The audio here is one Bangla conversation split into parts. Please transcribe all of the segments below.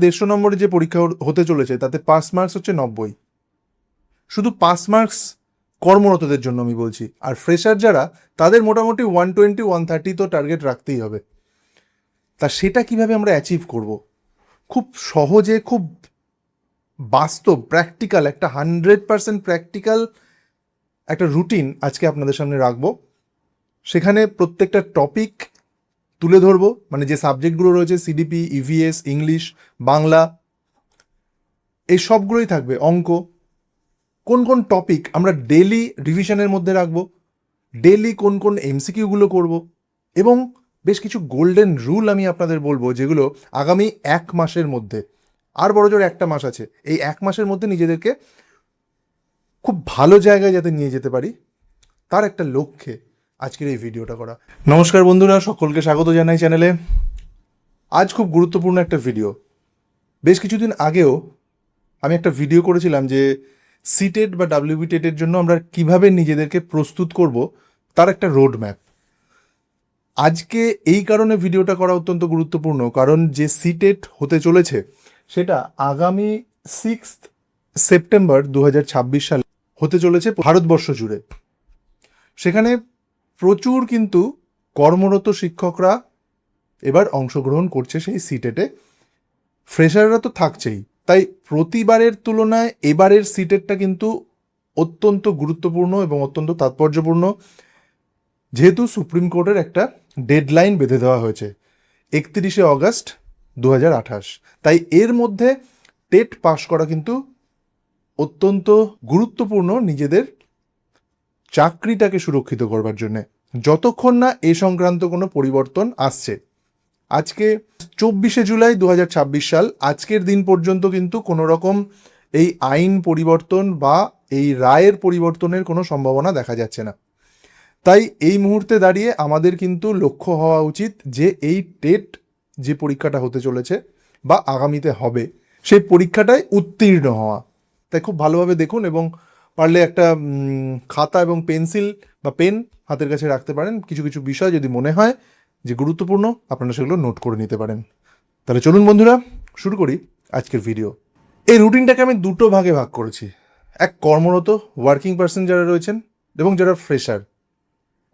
150 নম্বরের যে পরীক্ষা হতে চলেছে তাতে পাস মার্কস হচ্ছে 90। শুধু পাস মার্কস কর্মরতদের জন্য আমি বলছি, আর ফ্রেশার যারা তাদের মোটামুটি 120 130 তো টার্গেট রাখতেই হবে। তা সেটা কিভাবে আমরা অ্যাচিভ করব? খুব সহজে, খুব বাস্তব, প্র্যাকটিক্যাল, একটা 100% প্র্যাকটিক্যাল একটা রুটিন আজকে আপনাদের সামনে রাখবো। সেখানে প্রত্যেকটা টপিক তুলে ধরবো, মানে যে সাবজেক্টগুলো রয়েছে সিডিপি, ইভিএস, ইংলিশ, বাংলা, এই সবগুলোই থাকবে। অঙ্ক, কোন কোন টপিক আমরা ডেলি রিভিশনের মধ্যে রাখবো, ডেলি কোন কোন এমসিকিউগুলো করব, এবং বেশ কিছু গোল্ডেন রুল আমি আপনাদের বলবো যেগুলো আগামী 1 মাসের মধ্যে, আর বড়জোর 1টা মাস আছে, এই 1 মাসের মধ্যে নিজেদেরকে খুব ভালো জায়গায় যাতে নিয়ে যেতে পারি তার একটা লক্ষ্যে আজকের এই ভিডিওটা করা। নমস্কার বন্ধুরা, সকলকে স্বাগত জানাই চ্যানেলে। আজ খুব গুরুত্বপূর্ণ একটা ভিডিও। বেশ কিছুদিন আগেও আমি একটা ভিডিও করেছিলাম যে সিটেট বা ডাব্লিউবি টেটের জন্য আমরা কিভাবে নিজেদেরকে প্রস্তুত করব তার একটা রোড ম্যাপ। আজকে এই কারণে ভিডিওটা করা অত্যন্ত গুরুত্বপূর্ণ, কারণ যে সিটেট হতে চলেছে সেটা আগামী 6 সেপ্টেম্বর 2026 সালে হতে চলেছে ভারতবর্ষ জুড়ে। সেখানে প্রচুর কিন্তু কর্মরত শিক্ষকরা এবার অংশগ্রহণ করছে সেই সিটেটে। ফ্রেশাররা তো থাকছেই, তাই প্রতিবারের তুলনায় এবারের সিটেটটা কিন্তু অত্যন্ত গুরুত্বপূর্ণ এবং অত্যন্ত তাৎপর্যপূর্ণ, যেহেতু সুপ্রিম কোর্টের একটা ডেডলাইন বেঁধে দেওয়া হয়েছে 31শে অগস্ট 2028। তাই এর মধ্যে টেট পাশ করা কিন্তু অত্যন্ত গুরুত্বপূর্ণ নিজেদের চাকরিটাকে সুরক্ষিত করবার জন্যে, যতক্ষণ না এ সংক্রান্ত কোনো পরিবর্তন আসছে। আজকে 24শে জুলাই 2026 সাল, আজকের দিন পর্যন্ত কিন্তু কোনো রকম এই আইন পরিবর্তন বা এই রায়ের পরিবর্তনের কোনো সম্ভাবনা দেখা যাচ্ছে না। তাই এই মুহূর্তে দাঁড়িয়ে আমাদের কিন্তু লক্ষ্য হওয়া উচিত যে এই টেট যে পরীক্ষাটা হতে চলেছে বা আগামীতে হবে সেই পরীক্ষাটায় উত্তীর্ণ হওয়া। তাই খুব ভালোভাবে দেখুন, এবং পারলে একটা খাতা এবং পেন্সিল বা পেন হাতের কাছে রাখতে পারেন। কিছু কিছু বিষয় যদি মনে হয় যে গুরুত্বপূর্ণ, আপনারা সেগুলো নোট করে নিতে পারেন। তাহলে চলুন বন্ধুরা, শুরু করি আজকের ভিডিও। এই রুটিনটাকে আমি দুটো ভাগে ভাগ করেছি। এক, কর্মরত ওয়ার্কিং পার্সন যারা রয়েছেন এবং যারা ফ্রেশার।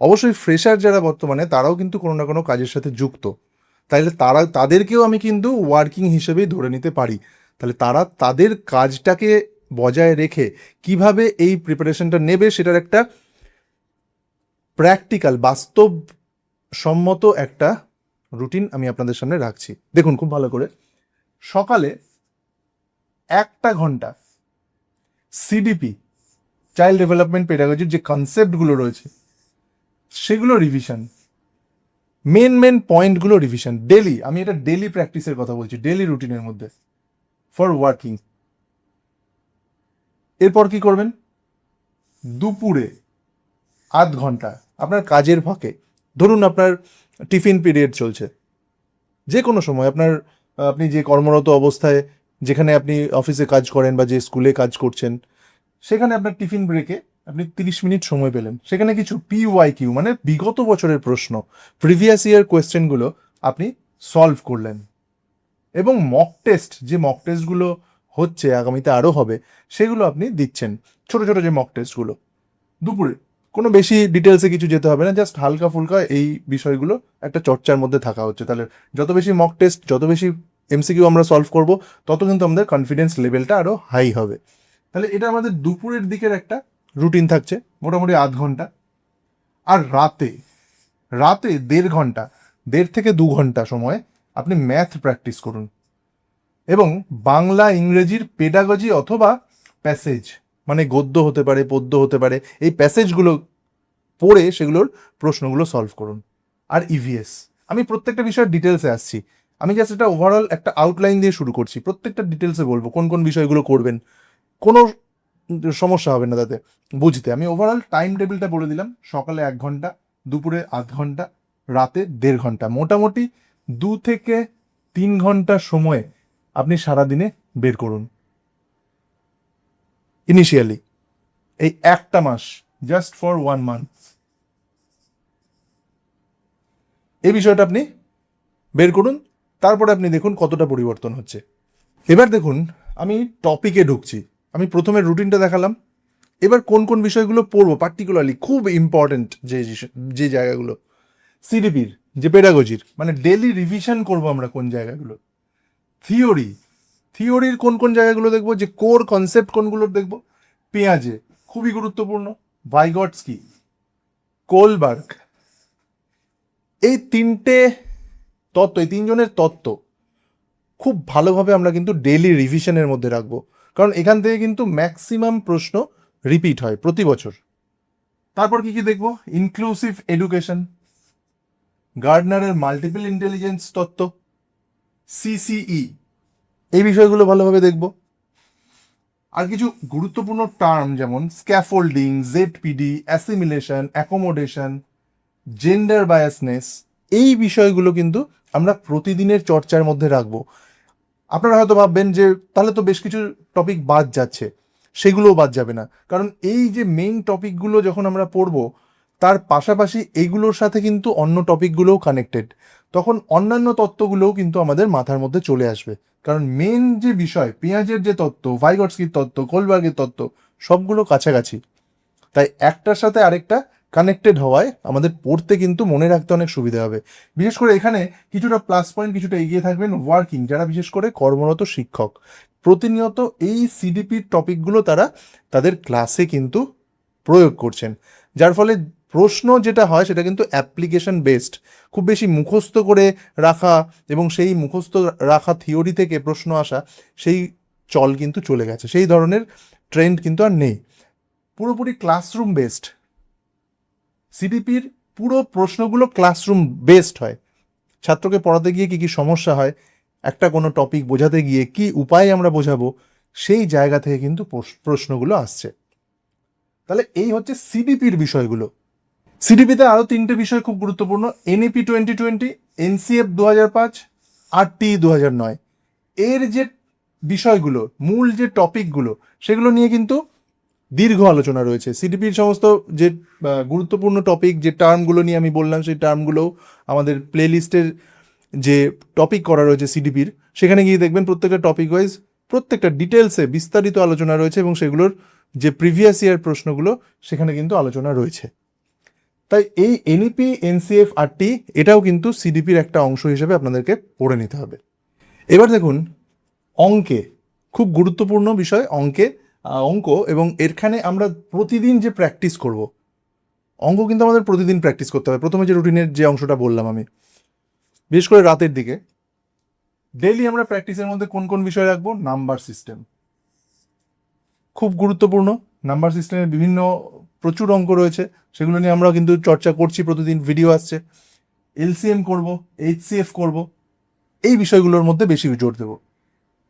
অবশ্যই ফ্রেশার যারা বর্তমানে, তারাও কিন্তু কোনো না কোনো কাজের সাথে যুক্ত, তাইলে তাদেরকেও আমি কিন্তু ওয়ার্কিং হিসেবেই ধরে নিতে পারি। তাহলে তারা তাদের কাজটাকে বজায় রেখে কিভাবে এই প্রিপারেশনটা নেবে সেটার একটা প্র্যাকটিক্যাল, বাস্তবসম্মত একটা রুটিন আমি আপনাদের সামনে রাখছি। দেখুন খুব ভালো করে, সকালে 1 ঘন্টা সিডিপি, চাইল্ড ডেভেলপমেন্ট পেডাগজির যে কনসেপ্টগুলো রয়েছে সেগুলো রিভিশন, মেন পয়েন্টগুলো রিভিশন ডেলি। আমি এটা ডেলি প্র্যাকটিসের কথা বলছি, ডেলি রুটিনের মধ্যে ফর ওয়ার্কিং। এরপর কি করবেন? দুপুরে 1/2 ঘন্টা আপনার কাজের ফাঁকে, ধরুন আপনার টিফিন পিরিয়ড চলছে, যে কোনো সময় আপনি যে কর্মরত অবস্থায়, যেখানে আপনি অফিসে কাজ করেন বা যে স্কুলে কাজ করছেন, সেখানে আপনার টিফিন ব্রেকে আপনি 30 মিনিট সময় পেলেন, সেখানে কিছু PYQ মানে বিগত বছরের প্রশ্ন, প্রিভিয়াস ইয়ার কোয়েশ্চেনগুলো আপনি সলভ করলেন। এবং মক টেস্টগুলো হচ্ছে, আগামীতে আরও হবে, সেগুলো আপনি দিচ্ছেন। ছোট ছোট যে মক টেস্টগুলো দুপুরে, কোনো বেশি ডিটেলসে কিছু যেতে হবে না, জাস্ট হালকা ফুলকা এই বিষয়গুলো একটা চর্চার মধ্যে থাকা হচ্ছে। তাহলে যত বেশি মক টেস্ট, যত বেশি MCQ আমরা সলভ করব, তত কিন্তু আমাদের কনফিডেন্স লেভেলটা আরও হাই হবে। তাহলে এটা আমাদের দুপুরের দিকের একটা রুটিন থাকছে, মোটামুটি 1/2 ঘন্টা। আর রাতে 1.5 ঘন্টা, 1.5 থেকে 2 ঘন্টা সময় আপনি ম্যাথ প্র্যাকটিস করুন, এবং বাংলা ইংরেজির পেডাগজি অথবা প্যাসেজ, মানে গদ্য হতে পারে, পদ্য হতে পারে, এই প্যাসেজগুলো পড়ে সেগুলোর প্রশ্নগুলো সলভ করুন। আর ইভিএস, আমি প্রত্যেকটা বিষয়ের ডিটেলসে আসছি, আমি জাস্ট এটা ওভারঅল একটা আউটলাইন দিয়ে শুরু করছি, প্রত্যেকটা ডিটেলসে বলবো কোন কোন বিষয়গুলো করবেন, কোনো সমস্যা হবে না তাতে বুঝতে। আমি ওভারঅল টাইম টেবিলটা বলে দিলাম। সকালে 1 ঘন্টা, দুপুরে 1/2 ঘন্টা, রাতে 1.5 ঘন্টা, মোটামুটি 2 থেকে 3 ঘন্টা সময় আপনি সারাদিনে বের করুন। ইনিশিয়ালি এই 1টা মাস, জাস্ট ফর 1 মান্থ, এই বিষয়টা আপনি বের করুন। তারপরে আপনি দেখুন কতটা পরিবর্তন হচ্ছে। এবার দেখুন আমি টপিকে ঢুকছি। আমি প্রথমে রুটিনটা দেখালাম, এবার কোন কোন বিষয়গুলো পড়বো পার্টিকুলারলি খুব ইম্পর্টেন্ট যে জায়গাগুলো, সিডিপির যে পেডাগজির মানে ডেলি রিভিশন করব আমরা কোন জায়গাগুলো, থিওরির কোন কোন জায়গাগুলো দেখবো, যে কোর কনসেপ্ট কোনগুলো দেখবো, পেঁয়াজে খুবই গুরুত্বপূর্ণ, ভাইগটস্কি, কোলবার্গ, এই তিনটে তত্ত্ব, এই তিনজনের তত্ত্ব খুব ভালোভাবে আমরা কিন্তু ডেলি রিভিশনের মধ্যে রাখবো, কারণ এখান থেকে কিন্তু ম্যাক্সিমাম প্রশ্ন রিপিট হয় প্রতি বছর। তারপর কি কি দেখবো, ইনক্লুসিভ এডুকেশন, গার্ডনারের মাল্টিপল ইন্টেলিজেন্স তত্ত্ব, সিসিই, এই বিষয়গুলো ভালোভাবে দেখব। আর কিছু গুরুত্বপূর্ণ টার্ম যেমন scaffolding, ZPD, assimilation, accommodation, gender biasness, এই বিষয়গুলো কিন্তু আমরা প্রতিদিনের চর্চার মধ্যে রাখবো। আপনারা হয়তো ভাববেন যে তাহলে তো বেশ কিছু টপিক বাদ যাচ্ছে, সেগুলোও বাদ যাবে না, কারণ এই যে মেইন টপিকগুলো যখন আমরা পড়বো তার পাশাপাশি এইগুলোর সাথে কিন্তু অন্য টপিকগুলোও কানেক্টেড, তখন অন্যান্য তত্ত্বগুলোও কিন্তু আমাদের মাথার মধ্যে চলে আসবে, কারণ মেন যে বিষয় পেঁয়াজের যে তত্ত্ব, ভাইগটস্কির তত্ত্ব, কোলবার্গের তত্ত্ব সবগুলো কাছাকাছি, তাই একটার সাথে আরেকটা কানেক্টেড হওয়ায় আমাদের পড়তে কিন্তু মনে রাখতে অনেক সুবিধা হবে। বিশেষ করে এখানে কিছুটা প্লাস পয়েন্ট, কিছুটা এগিয়ে থাকবেন ওয়ার্কিং যারা বিশেষ করে কর্মরত শিক্ষক, প্রতিনিয়ত এই সিডিপির টপিকগুলো তারা তাদের ক্লাসে কিন্তু প্রয়োগ করছেন, যার ফলে প্রশ্ন যেটা হয় সেটা কিন্তু অ্যাপ্লিকেশন বেসড, খুব বেশি মুখস্থ করে রাখা এবং সেই মুখস্থ রাখা থিওরি থেকে প্রশ্ন আসা, সেই চল কিন্তু চলে গেছে, সেই ধরনের ট্রেন্ড কিন্তু আর নেই, পুরোপুরি ক্লাসরুম বেসড। সিডিপির পুরো প্রশ্নগুলো ক্লাসরুম বেসড হয়, ছাত্রকে পড়াতে গিয়ে কী কী সমস্যা হয়, একটা কোনো টপিক বোঝাতে গিয়ে কি উপায়ে আমরা বোঝাবো, সেই জায়গা থেকে কিন্তু প্রশ্নগুলো আসছে। তাহলে এই হচ্ছে সিডিপির বিষয়গুলো। সিডিপিতে আরও তিনটে বিষয় খুব গুরুত্বপূর্ণ, এনইপি 2020, এনসিএফ 2005, আরটি 2009, এর যে বিষয়গুলো, মূল যে টপিকগুলো, সেগুলো নিয়ে কিন্তু দীর্ঘ আলোচনা রয়েছে। সিডিপির সমস্ত যে গুরুত্বপূর্ণ টপিক, যে টার্মগুলো নিয়ে আমি বললাম, সেই টার্মগুলোও আমাদের প্লে লিস্টের যে টপিক করা রয়েছে সিডিপির, সেখানে গিয়ে দেখবেন প্রত্যেকটা টপিক ওয়াইজ প্রত্যেকটা ডিটেলসে বিস্তারিত আলোচনা রয়েছে, এবং সেগুলোর যে প্রিভিয়াস ইয়ার প্রশ্নগুলো সেখানে কিন্তু আলোচনা রয়েছে। তাই এই এনইপি, এনসিএফ, আরটি এটাও কিন্তু সিডিপির একটা অংশ হিসেবে আপনাদেরকে পড়ে নিতে হবে। এবার দেখুন অঙ্কে খুব গুরুত্বপূর্ণ বিষয়, অঙ্ক এবং এখানে আমরা প্রতিদিন যে প্র্যাকটিস করব, অঙ্ক কিন্তু আমাদের প্রতিদিন প্র্যাকটিস করতে হবে। প্রথমে যে রুটিনের যে অংশটা বললাম আমি, বিশেষ করে রাতের দিকে ডেইলি আমরা প্র্যাকটিসের মধ্যে কোন কোন বিষয় রাখবো, নাম্বার সিস্টেম খুব গুরুত্বপূর্ণ, নাম্বার সিস্টেমের বিভিন্ন প্রচুর অঙ্ক রয়েছে, সেগুলো নিয়ে আমরা কিন্তু চর্চা করছি, প্রতিদিন ভিডিও আসছে। এলসিএম করব, এইচসিএফ করব, এই বিষয়গুলোর মধ্যে বেশি জোর দেবো।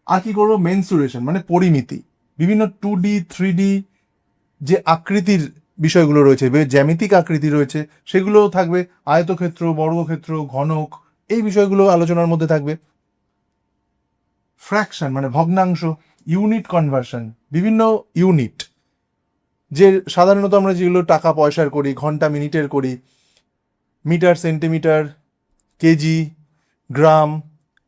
আর কি করবো, মেনসুরেশন মানে পরিমিতি, বিভিন্ন 2D 3D যে আকৃতির বিষয়গুলো রয়েছে, জ্যামিতিক আকৃতি রয়েছে, সেগুলোও থাকবে, আয়তক্ষেত্র, বর্গক্ষেত্র, ঘনক, এই বিষয়গুলো আলোচনার মধ্যে থাকবে। ফ্র্যাকশন মানে ভগ্নাংশ, ইউনিট কনভার্সন, বিভিন্ন ইউনিট যে সাধারণত আমরা যেগুলো টাকা পয়সার করি, ঘন্টা মিনিটের করি, মিটার সেন্টিমিটার, কেজি, গ্রাম,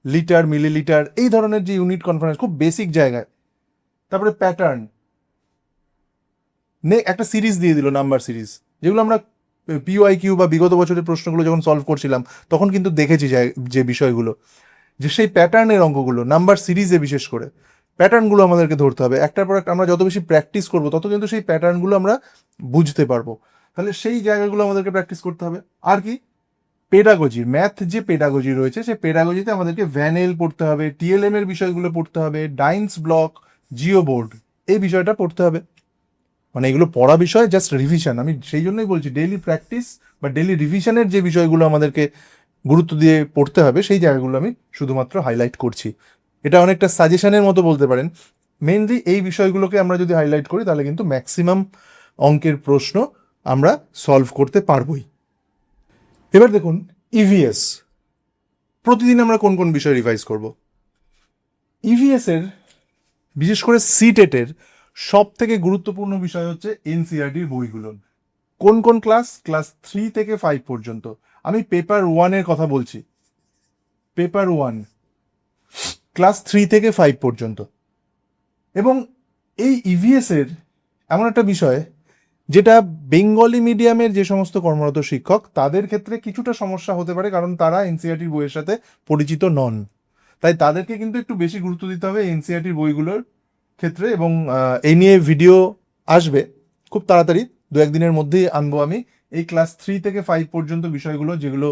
লিটার, মিলিলিটার, এই ধরনের যে ইউনিট কনভার্সন খুব বেসিক জায়গায়। তারপরে প্যাটার্ন, একটা সিরিজ দিয়ে দিল, নাম্বার সিরিজ, যেগুলো আমরা পিওআইকিউ বা বিগত বছরের প্রশ্নগুলো যখন সলভ করছিলাম তখন কিন্তু দেখেছি যে বিষয়গুলো, যে সেই প্যাটার্নের অঙ্কগুলো নাম্বার সিরিজে বিশেষ করে প্যাটার্নগুলো আমাদেরকে ধরতে হবে। একটার পর একটা আমরা যত বেশি প্র্যাকটিস করবো তত কিন্তু সেই প্যাটার্নগুলো আমরা বুঝতে পারবো, তাহলে সেই জায়গাগুলো আমাদেরকে প্র্যাকটিস করতে হবে। আর কি, পেডাগজি, ম্যাথ যে পেডাগজি রয়েছে সেই পেডাগজিতে আমাদেরকে ভ্যানেল পড়তে হবে, টিএলএম এর বিষয়গুলো পড়তে হবে, ডাইন্স ব্লক, জিও বোর্ড, এই বিষয়টা পড়তে হবে। মানে এগুলো পড়া বিষয়, জাস্ট রিভিশন। আমি সেই জন্যই বলছি ডেইলি প্র্যাকটিস বা ডেইলি রিভিশনের যে বিষয়গুলো আমাদেরকে গুরুত্ব দিয়ে পড়তে হবে, সেই জায়গাগুলো আমি শুধুমাত্র হাইলাইট করছি। এটা অনেকটা সাজেশনের মতো বলতে পারেন। মেনলি এই বিষয়গুলোকে আমরা যদি হাইলাইট করি তাহলে কিন্তু ম্যাক্সিমাম অঙ্কের প্রশ্ন আমরা সলভ করতে পারবই। এবার দেখুন ইভিএস, প্রতিদিন আমরা কোন কোন বিষয় রিভাইজ করব। ইভিএস এর বিশেষ করে সিটেটের সব থেকে গুরুত্বপূর্ণ বিষয় হচ্ছে এনসিইআরটির বইগুলো। কোন কোন ক্লাস, ক্লাস 3 থেকে 5 পর্যন্ত। আমি পেপার 1 এর কথা বলছি। পেপার 1 ক্লাস 3 থেকে 5 পর্যন্ত। এবং এই ইভিএসের এমন একটা বিষয় যেটা বেঙ্গলি মিডিয়ামের যে সমস্ত কর্মরত শিক্ষক তাদের ক্ষেত্রে কিছুটা সমস্যা হতে পারে, কারণ তারা এনসিইআরটির বইয়ের সাথে পরিচিত নন। তাই তাদেরকে কিন্তু একটু বেশি গুরুত্ব দিতে হবে এনসিইআরটির বইগুলোর ক্ষেত্রে। এবং এই নিয়ে ভিডিও আসবে খুব তাড়াতাড়ি, 2-1 দিনের মধ্যেই আনবো আমি এই ক্লাস 3 থেকে 5 পর্যন্ত বিষয়গুলো, যেগুলো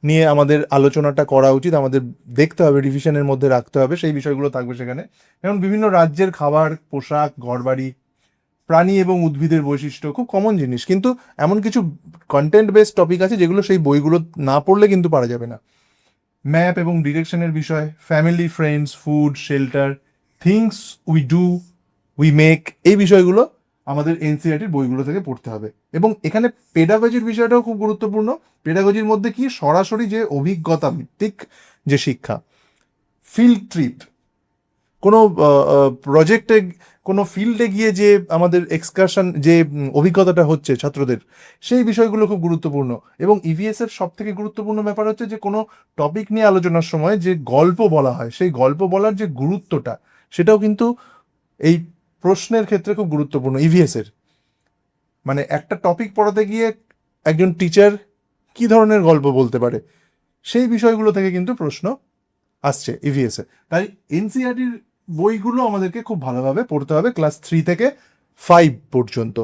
নিয়ে আমাদের আলোচনাটা করা উচিত, আমাদের দেখতে হবে, রিভিশনের মধ্যে রাখতে হবে, সেই বিষয়গুলো থাকবে সেখানে। যেমন বিভিন্ন রাজ্যের খাবার, পোশাক, ঘরবাড়ি, প্রাণী এবং উদ্ভিদের বৈশিষ্ট্য, খুব কমন জিনিস, কিন্তু এমন কিছু কন্টেন্ট বেসড টপিক আছে যেগুলো সেই বইগুলো না পড়লে কিন্তু পারা যাবে না। ম্যাপ এবং ডিরেকশনের বিষয়, family, friends, food, shelter, things we do, we make, এই বিষয়গুলো আমাদের এনসিইআরটির বইগুলো থেকে পড়তে হবে। এবং এখানে পেডাগজির বিষয়টাও খুব গুরুত্বপূর্ণ। পেডাগজির মধ্যে কি সরাসরি যে অভিজ্ঞতা ভিত্তিক যে শিক্ষা, ফিল্ড ট্রিপ, কোনো প্রজেক্টে, কোনো ফিল্ডে গিয়ে যে আমাদের এক্সকারশন, যে অভিজ্ঞতাটা হচ্ছে ছাত্রদের, সেই বিষয়গুলো খুব গুরুত্বপূর্ণ। এবং ইভিএস এর সব থেকে গুরুত্বপূর্ণ ব্যাপার হচ্ছে যে কোনো টপিক নিয়ে আলোচনার সময় যে গল্প বলা হয়, সেই গল্প বলার যে গুরুত্বটা, সেটাও কিন্তু এই প্রশ্নের ক্ষেত্রে খুব গুরুত্বপূর্ণ ইভিএস এর। মানে একটা টপিক পড়াতে গিয়ে একজন টিচার কি ধরনের গল্প বলতে পারে, সেই বিষয়গুলো থেকে কিন্তু প্রশ্ন আসছে ইভিএস এ। তাই এনসিইআরটির বইগুলো আমাদেরকে খুব ভালোভাবে পড়তে হবে ক্লাস 3 থেকে 5 পর্যন্ত।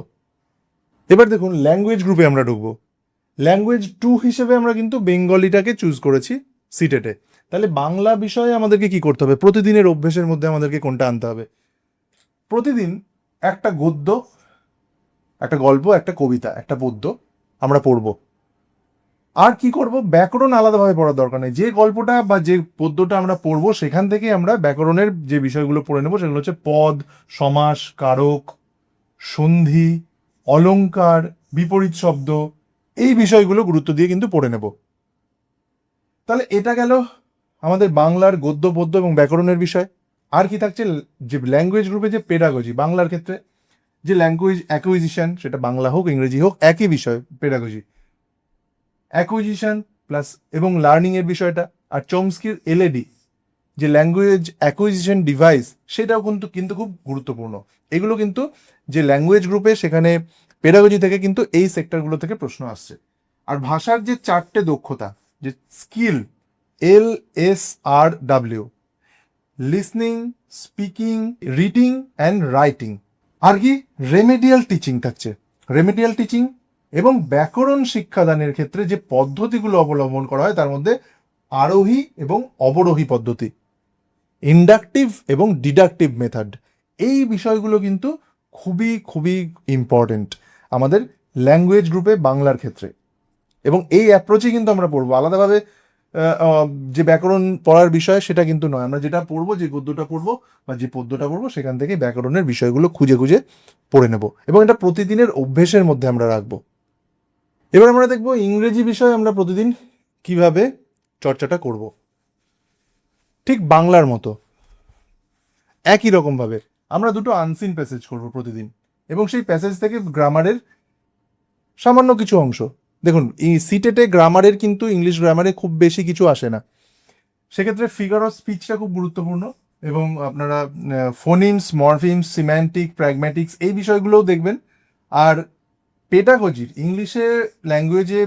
এবার দেখুন, ল্যাঙ্গুয়েজ গ্রুপে আমরা ঢুকবো। ল্যাঙ্গুয়েজ 2 হিসেবে আমরা কিন্তু বেঙ্গলিটাকে চুজ করেছি সিটেটে। তাহলে বাংলা বিষয়ে আমাদেরকে কি করতে হবে? প্রতিদিনের অভ্যেসের মধ্যে আমাদেরকে কোনটা আনতে হবে? প্রতিদিন একটা গদ্য, একটা গল্প, একটা কবিতা, একটা পদ্য আমরা পড়বো। আর কি করব? ব্যাকরণ আলাদাভাবে পড়ার দরকার নেই। যে গল্পটা বা যে পদ্যটা আমরা পড়বো সেখান থেকে আমরা ব্যাকরণের যে বিষয়গুলো পড়ে নেবো, সেগুলো হচ্ছে পদ, সমাস, কারক, সন্ধি, অলংকার, বিপরীত শব্দ, এই বিষয়গুলো গুরুত্ব দিয়ে কিন্তু পড়ে নেব। তাহলে এটা গেল আমাদের বাংলার গদ্য, পদ্য এবং ব্যাকরণের বিষয়। আর কি থাকছে? যে ল্যাঙ্গুয়েজ গ্রুপে যে পেডাগজি, বাংলার ক্ষেত্রে যে ল্যাঙ্গুয়েজ অ্যাকুইজিশন, সেটা বাংলা হোক ইংরেজি হোক, একই বিষয় পেডাগজি, অ্যাকুইজিশন প্লাস এবং লার্নিং এর বিষয়টা। আর চমস্কির এলএডি, যে ল্যাঙ্গুয়েজ অ্যাকুইজিশন ডিভাইস, সেটাও কিন্তু খুব গুরুত্বপূর্ণ। এগুলো কিন্তু যে ল্যাঙ্গুয়েজ গ্রুপে, সেখানে পেডাগজি থেকে কিন্তু এই সেক্টরগুলো থেকে প্রশ্ন আসছে। আর ভাষার যে 4টে দক্ষতা, যে skill, LSRW, listening, speaking, reading and writing. আর কি? রেমেডিয়াল টিচিং থাকছে। রেমেডিয়াল টিচিং এবং ব্যাকরণ শিক্ষাদানের ক্ষেত্রে যে পদ্ধতিগুলো অবলম্বন করা হয়, তার মধ্যে আরোহী এবং অবরোহী পদ্ধতি, ইন্ডাকটিভ এবং ডিডাকটিভ মেথড, এই বিষয়গুলো কিন্তু খুবই খুবই ইম্পর্টেন্ট আমাদের ল্যাঙ্গুয়েজ গ্রুপে বাংলার ক্ষেত্রে। এবং এই অ্যাপ্রোচে কিন্তু আমরা পড়বো। আলাদাভাবে যে ব্যাকরণ পড়ার বিষয় সেটা কিন্তু নয়, আমরা যেটা পড়বো, যে গদ্যটা পড়বো বা যে পদ্যটা পড়বো, সেখান থেকে ব্যাকরণের বিষয়গুলো খুঁজে খুঁজে পড়ে নেব। এবং এটা প্রতিদিনের অভ্যেসের মধ্যে আমরা রাখবো। এবার আমরা দেখবো ইংরেজি বিষয়ে আমরা প্রতিদিন কিভাবে চর্চাটা করব। ঠিক বাংলার মতো একই রকমভাবে আমরা দুটো আনসিন প্যাসেজ করব প্রতিদিন, এবং সেই প্যাসেজ থেকে গ্রামারের সামান্য কিছু অংশ। দেখুন, এই সিটেটে গ্রামারের কিন্তু ইংলিশ গ্রামারে খুব বেশি কিছু আসে না, সেক্ষেত্রে ফিগার অফ স্পিচটা খুব গুরুত্বপূর্ণ। এবং আপনারা ফোনিমস, মরফিমস, সিম্যান্টিক, প্র্যাগম্যাটিক্স, এই বিষয়গুলোও দেখবেন। আর পেডাগজির, ইংলিশে ল্যাঙ্গুয়েজে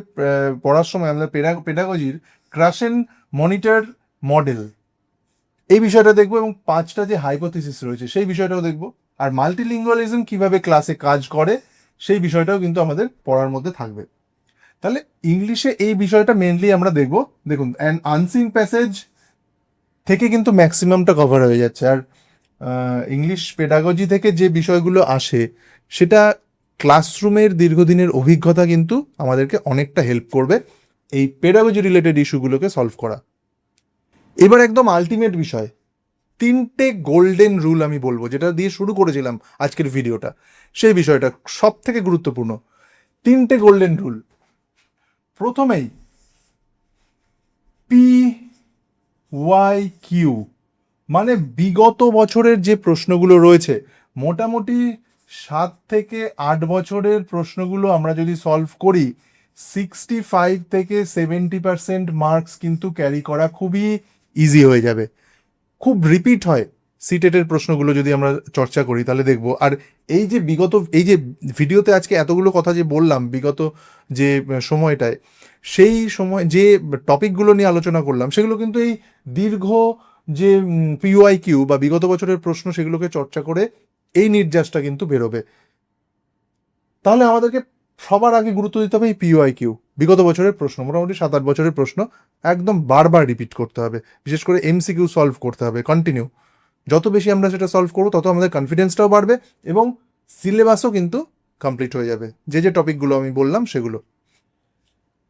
পড়ার সময় আমরা পেডাগজির ক্রাশেন মনিটর মডেল, এই বিষয়টা দেখবো। এবং 5টা যে হাইপোথিসিস রয়েছে সেই বিষয়টাও দেখবো। আর মাল্টিলিঙ্গুয়ালিজম কিভাবে ক্লাসে কাজ করে, সেই বিষয়টাও কিন্তু আমাদের পড়ার মধ্যে থাকবে। তাহলে ইংলিশে এই বিষয়টা মেনলি আমরা দেখবো। দেখুন, অ্যান আনসিন প্যাসেজ থেকে কিন্তু ম্যাক্সিমামটা কভার হয়ে যাচ্ছে। আর ইংলিশ পেডাগজি থেকে যে বিষয়গুলো আসে, সেটা ক্লাসরুমের দীর্ঘদিনের অভিজ্ঞতা কিন্তু আমাদেরকে অনেকটা হেল্প করবে এই পেডাগজি রিলেটেড ইস্যুগুলোকে সলভ করা। এবার একদম আলটিমেট বিষয়, 3টে গোল্ডেন রুল আমি বলবো, যেটা দিয়ে শুরু করেছিলাম আজকের ভিডিওটা, সেই বিষয়টা সব থেকে গুরুত্বপূর্ণ। 3টে গোল্ডেন রুল। প্রথমেই PYQ, মানে বিগত বছরের যে প্রশ্নগুলো রয়েছে, মোটামুটি 7 থেকে 8 বছরের প্রশ্নগুলো আমরা যদি সলভ করি, 65 থেকে 70% মার্কস কিন্তু ক্যারি করা খুবই ইজি হয়ে যাবে। খুব রিপিট হয় সিটেটের প্রশ্নগুলো যদি আমরা চর্চা করি তাহলে দেখব। আর এই যে ভিডিওতে আজকে এতগুলো কথা যে বললাম বিগত যে সময়টায়, সেই সময় যে টপিকগুলো নিয়ে আলোচনা করলাম সেগুলো কিন্তু এই দীর্ঘ যে PYQ বা বিগত বছরের প্রশ্ন সেগুলোকে চর্চা করে এই নির্যাসটা কিন্তু বেরোবে। তাহলে আমাদেরকে সবার আগে গুরুত্ব দিতে হবে এই PYQ, বিগত বছরের প্রশ্ন, মোটামুটি 7-8 বছরের প্রশ্ন একদম বারবার রিপিট করতে হবে। বিশেষ করে MCQ সলভ করতে হবে কন্টিনিউ। যত বেশি আমরা সেটা সলভ করবো তত আমাদের কনফিডেন্সটাও বাড়বে এবং সিলেবাসও কিন্তু কমপ্লিট হয়ে যাবে, যে টপিকগুলো আমি বললাম সেগুলো।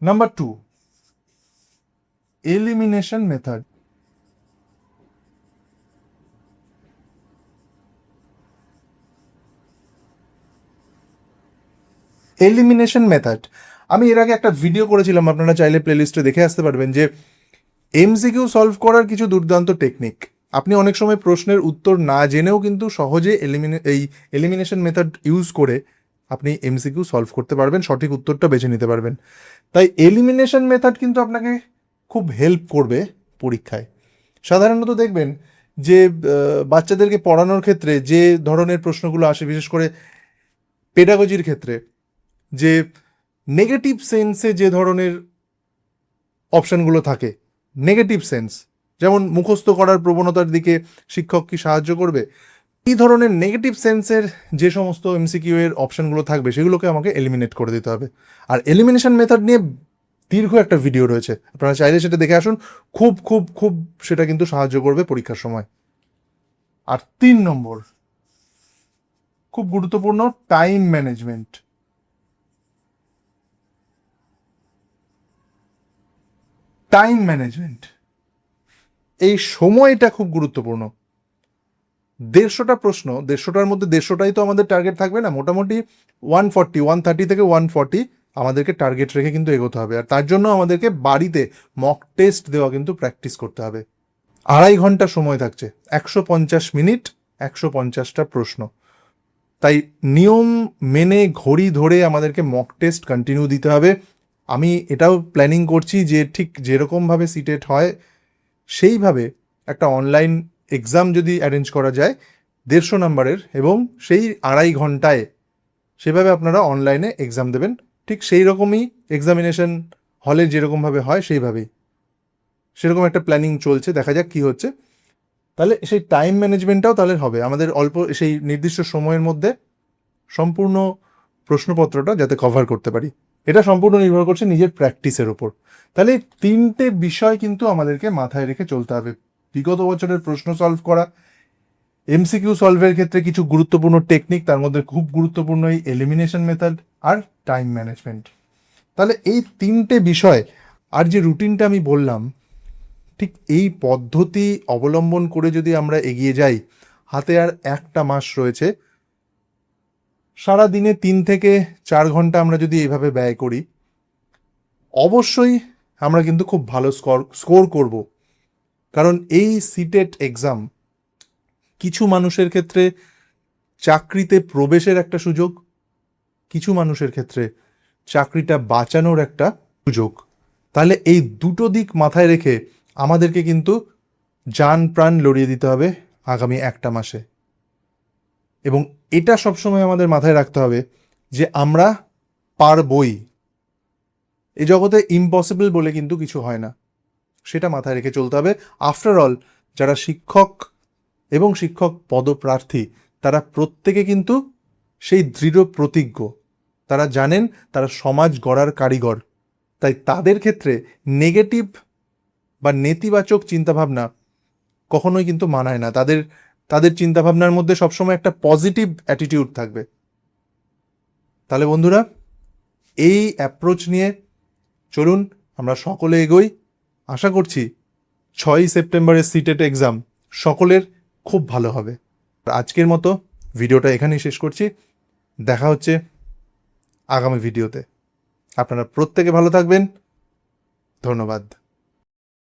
Number 2, elimination method. Elimination method আমি এর আগে একটা ভিডিও করেছিলাম, আপনারা চাইলে প্লেলিস্টে দেখে আসতে পারবেন, যে MCQ সলভ করার কিছু দুর্দান্ত টেকনিক। আপনি অনেক সময় প্রশ্নের উত্তর না জেনেও কিন্তু সহজে এলিমিনেশন মেথড ইউজ করে আপনি MCQ সলভ করতে পারবেন, সঠিক উত্তরটা বেছে নিতে পারবেন। তাই এলিমিনেশন মেথড কিন্তু আপনাকে খুব হেল্প করবে পরীক্ষায়। সাধারণত দেখবেন যে বাচ্চাদেরকে পড়ানোর ক্ষেত্রে যে ধরনের প্রশ্নগুলো আসে, বিশেষ করে পেডাগজির ক্ষেত্রে, যে নেগেটিভ সেন্সে যে ধরনের অপশানগুলো থাকে, নেগেটিভ সেন্স, যেমন মুখস্থ করার প্রবণতার দিকে শিক্ষক কি সাহায্য করবে, এই ধরনের নেগেটিভ সেন্সের যে সমস্ত MCQ এর অপশানগুলো থাকবে সেগুলোকে আমাকে এলিমিনেট করে দিতে হবে। আর এলিমিনেশন মেথড নিয়ে দীর্ঘ একটা ভিডিও রয়েছে, আপনারা চাইলে সেটা দেখে আসুন। খুব খুব খুব সেটা কিন্তু সাহায্য করবে পরীক্ষার সময়। আর 3 নম্বর, খুব গুরুত্বপূর্ণ, টাইম ম্যানেজমেন্ট। টাইম ম্যানেজমেন্ট, এই সময়টা খুব গুরুত্বপূর্ণ। 150টা প্রশ্ন, 150টার মধ্যে 150টাই তো আমাদের টার্গেট থাকবে না, মোটামুটি 130 থেকে 140 আমাদেরকে টার্গেট রেখে কিন্তু এগোতে হবে। আর তার জন্য আমাদেরকে বাড়িতে মক টেস্ট দেওয়া কিন্তু প্র্যাকটিস করতে হবে। 2.5 ঘন্টা সময় থাকছে, 150 মিনিট, 150টা প্রশ্ন। তাই নিয়ম মেনে ঘড়ি ধরে আমাদেরকে মক টেস্ট কন্টিনিউ দিতে হবে। আমি এটাও প্ল্যানিং করছি যে ঠিক যেরকমভাবে সিটেট হয় সেইভাবে একটা অনলাইন এক্সাম যদি অ্যারেঞ্জ করা যায় 150 নম্বরের, এবং সেই 2.5 ঘন্টায় সেভাবে আপনারা অনলাইনে এক্সাম দেবেন, ঠিক সেই রকমই এক্সামিনেশন হলে যেরকমভাবে হয় সেইভাবেই, সেরকম একটা প্ল্যানিং চলছে, দেখা যাক কি হচ্ছে। তাহলে সেই টাইম ম্যানেজমেন্টটাও তাহলে হবে আমাদের, অল্প সেই নির্দিষ্ট সময়ের মধ্যে সম্পূর্ণ প্রশ্নপত্রটা যাতে কভার করতে পারি। এটা সম্পূর্ণ নির্ভর করছে নিজের প্র্যাকটিসের ওপর। তাহলে 3টে বিষয় কিন্তু আমাদেরকে মাথায় রেখে চলতে হবে: বিগত বছরের প্রশ্ন সলভ করা, MCQ সলভের ক্ষেত্রে কিছু গুরুত্বপূর্ণ টেকনিক, তার মধ্যে খুব গুরুত্বপূর্ণ এই এলিমিনেশন মেথড, আর টাইম ম্যানেজমেন্ট। তাহলে এই 3টে বিষয় আর যে রুটিনটা আমি বললাম, ঠিক এই পদ্ধতি অবলম্বন করে যদি আমরা এগিয়ে যাই, হাতে আর 1টা মাস রয়েছে, সারা দিনে 3 থেকে 4 ঘন্টা আমরা যদি এইভাবে ব্যয় করি, অবশ্যই আমরা কিন্তু খুব ভালো স্কোর করব। কারণ এই সিটেট এক্সাম কিছু মানুষের ক্ষেত্রে চাকরিতে প্রবেশের একটা সুযোগ, কিছু মানুষের ক্ষেত্রে চাকরিটা বাঁচানোর একটা সুযোগ। তাহলে এই দুটো দিক মাথায় রেখে আমাদেরকে কিন্তু জান প্রাণ লড়িয়ে দিতে হবে আগামী 1টা মাসে। এবং এটা সবসময় আমাদের মাথায় রাখতে হবে যে আমরা পারবই। এই জগতে ইম্পসিবল বলে কিন্তু কিছু হয় না, সেটা মাথায় রেখে চলতে হবে। আফটার অল, যারা শিক্ষক এবং শিক্ষক পদপ্রার্থী তারা প্রত্যেকে কিন্তু সেই দৃঢ় প্রতিজ্ঞ, তারা জানেন তারা সমাজ গড়ার কারিগর। তাই তাদের ক্ষেত্রে নেগেটিভ বা নেতিবাচক চিন্তাভাবনা কখনোই কিন্তু মানায় না। তাদের চিন্তাভাবনার মধ্যে সবসময় একটা পজিটিভ অ্যাটিটিউড থাকবে। তাহলে বন্ধুরা, এই অ্যাপ্রোচ নিয়ে চলুন আমরা সকলে এগোই। আশা করছি 6ই সেপ্টেম্বরের সিটেট এক্সাম সকলের খুব ভালো হবে। আজকের মতো ভিডিওটা এখানেই শেষ করছি, দেখা হচ্ছে আগামী ভিডিওতে। আপনারা প্রত্যেকে ভালো থাকবেন, ধন্যবাদ।